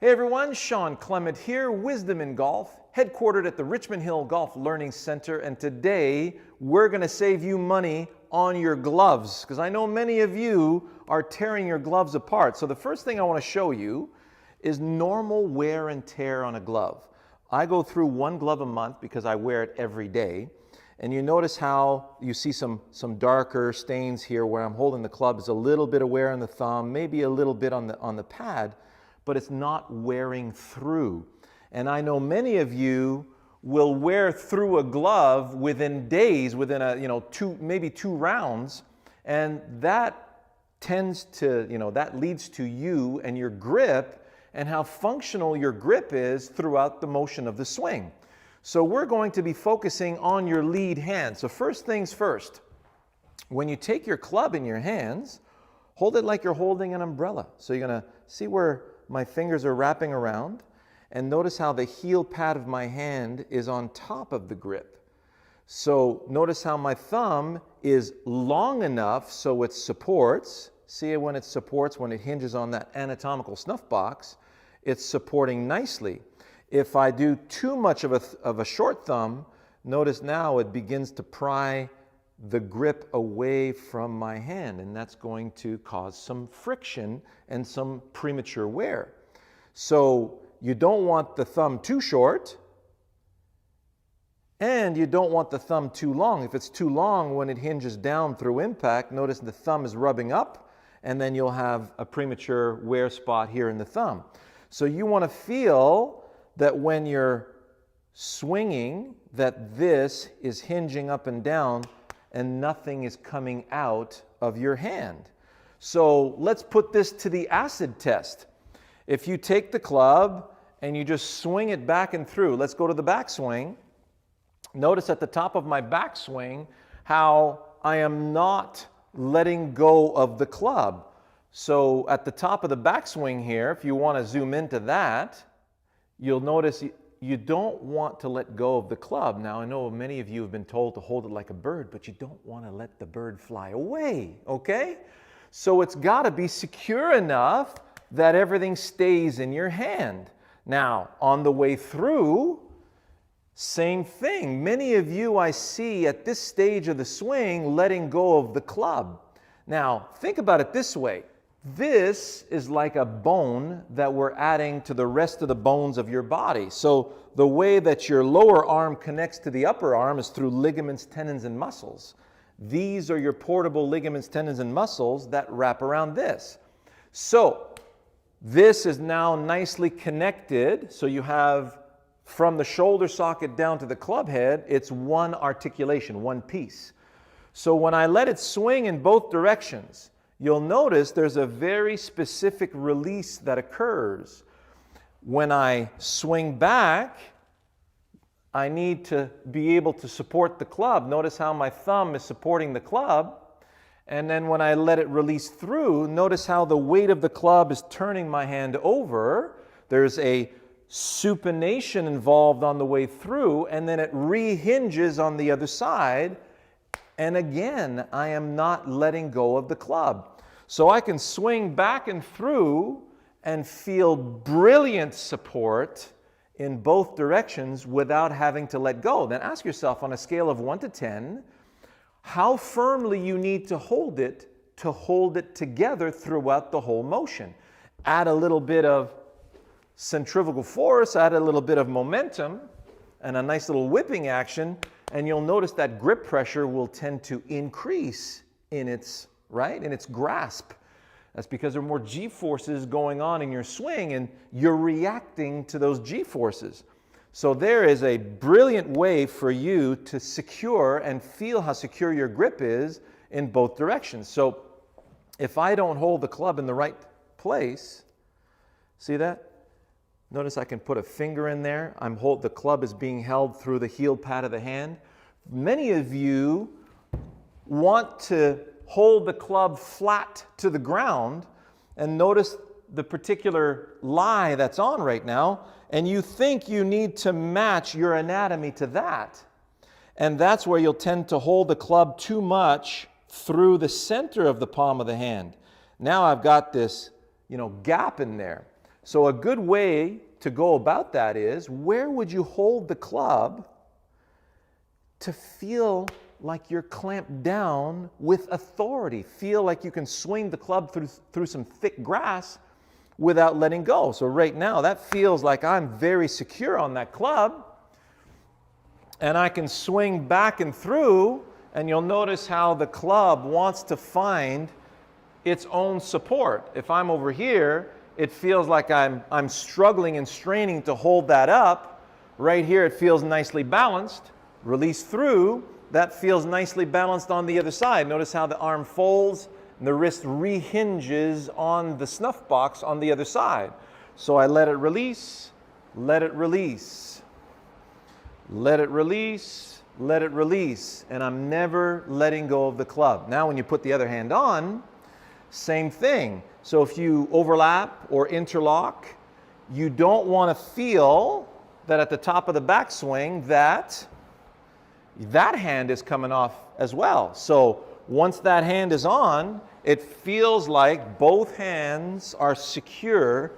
Hey everyone, Shawn Clement here, Wisdom in Golf, headquartered at the Richmond Hill Golf Learning Center, and today we're going to save you money on your gloves because I know many of you are tearing your gloves apart. So the first thing I want to show you is normal wear and tear on a glove. I go through one glove a month because I wear it every day, and you notice how you see some darker stains here where I'm holding the club. There's a little bit of wear on the thumb, maybe a little bit on the pad, but it's not wearing through. And I know many of you will wear through a glove within days, within maybe two rounds, and that tends to, that leads to you and your grip and how functional your grip is throughout the motion of the swing. So we're going to be focusing on your lead hand. So first things first, when you take your club in your hands, hold it like you're holding an umbrella. So you're gonna see where my fingers are wrapping around, and notice how the heel pad of my hand is on top of the grip. So notice how my thumb is long enough so it supports. See when it supports, when it hinges on that anatomical snuff box, it's supporting nicely. If I do too much of a short thumb, notice now it begins to pry the grip away from my hand, and that's going to cause some friction and some premature wear. So you don't want the thumb too short, and you don't want the thumb too long. If it's too long, when it hinges down through impact, notice the thumb is rubbing up, and then you'll have a premature wear spot here in the thumb. So you want to feel that when you're swinging, that this is hinging up and down, and nothing is coming out of your hand. So let's put this to the acid test. If you take the club and you just swing it back and through, let's go to the backswing. Notice at the top of my backswing how I am not letting go of the club. So at the top of the backswing here, if you want to zoom into that, you'll notice you don't want to let go of the club. Now, I know many of you have been told to hold it like a bird, but you don't want to let the bird fly away, okay? So it's got to be secure enough that everything stays in your hand. Now, on the way through, same thing. Many of you I see at this stage of the swing letting go of the club. Now, think about it this way. This is like a bone that we're adding to the rest of the bones of your body. So the way that your lower arm connects to the upper arm is through ligaments, tendons, and muscles. These are your portable ligaments, tendons, and muscles that wrap around this. So this is now nicely connected. So you have from the shoulder socket down to the club head, it's one articulation, one piece. So when I let it swing in both directions, you'll notice there's a very specific release that occurs. When I swing back, I need to be able to support the club. Notice how my thumb is supporting the club. And then when I let it release through, notice how the weight of the club is turning my hand over. There's a supination involved on the way through, and then it rehinges on the other side. And again, I am not letting go of the club. So I can swing back and through and feel brilliant support in both directions without having to let go. Then ask yourself on a scale of 1 to 10, how firmly you need to hold it together throughout the whole motion. Add a little bit of centrifugal force, add a little bit of momentum, and a nice little whipping action, and you'll notice that grip pressure will tend to increase in its grasp. That's because there are more G-forces going on in your swing, and you're reacting to those G-forces. So there is a brilliant way for you to secure and feel how secure your grip is in both directions. So if I don't hold the club in the right place, see that? Notice I can put a finger in there. The club is being held through the heel pad of the hand. Many of you want to hold the club flat to the ground, and notice the particular lie that's on right now, and you think you need to match your anatomy to that. And that's where you'll tend to hold the club too much through the center of the palm of the hand. Now I've got this, gap in there. So a good way to go about that is, where would you hold the club to feel like you're clamped down with authority? Feel like you can swing the club through some thick grass without letting go. So right now, that feels like I'm very secure on that club, and I can swing back and through, and you'll notice how the club wants to find its own support. If I'm over here, it feels like I'm struggling and straining to hold that up. Right here, it feels nicely balanced. Release through, that feels nicely balanced on the other side. Notice how the arm folds and the wrist rehinges on the snuff box on the other side. So I let it release, let it release, let it release, let it release, and I'm never letting go of the club. Now when you put the other hand on, same thing. So if you overlap or interlock, you don't want to feel that at the top of the backswing that hand is coming off as well. So once that hand is on, it feels like both hands are secure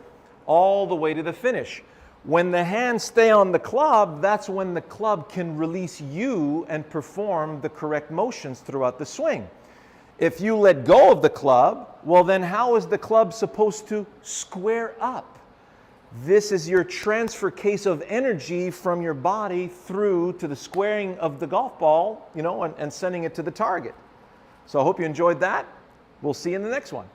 all the way to the finish. When the hands stay on the club, that's when the club can release you and perform the correct motions throughout the swing. If you let go of the club, well then how is the club supposed to square up? This is your transfer case of energy from your body through to the squaring of the golf ball, and sending it to the target. So I hope you enjoyed that. We'll see you in the next one.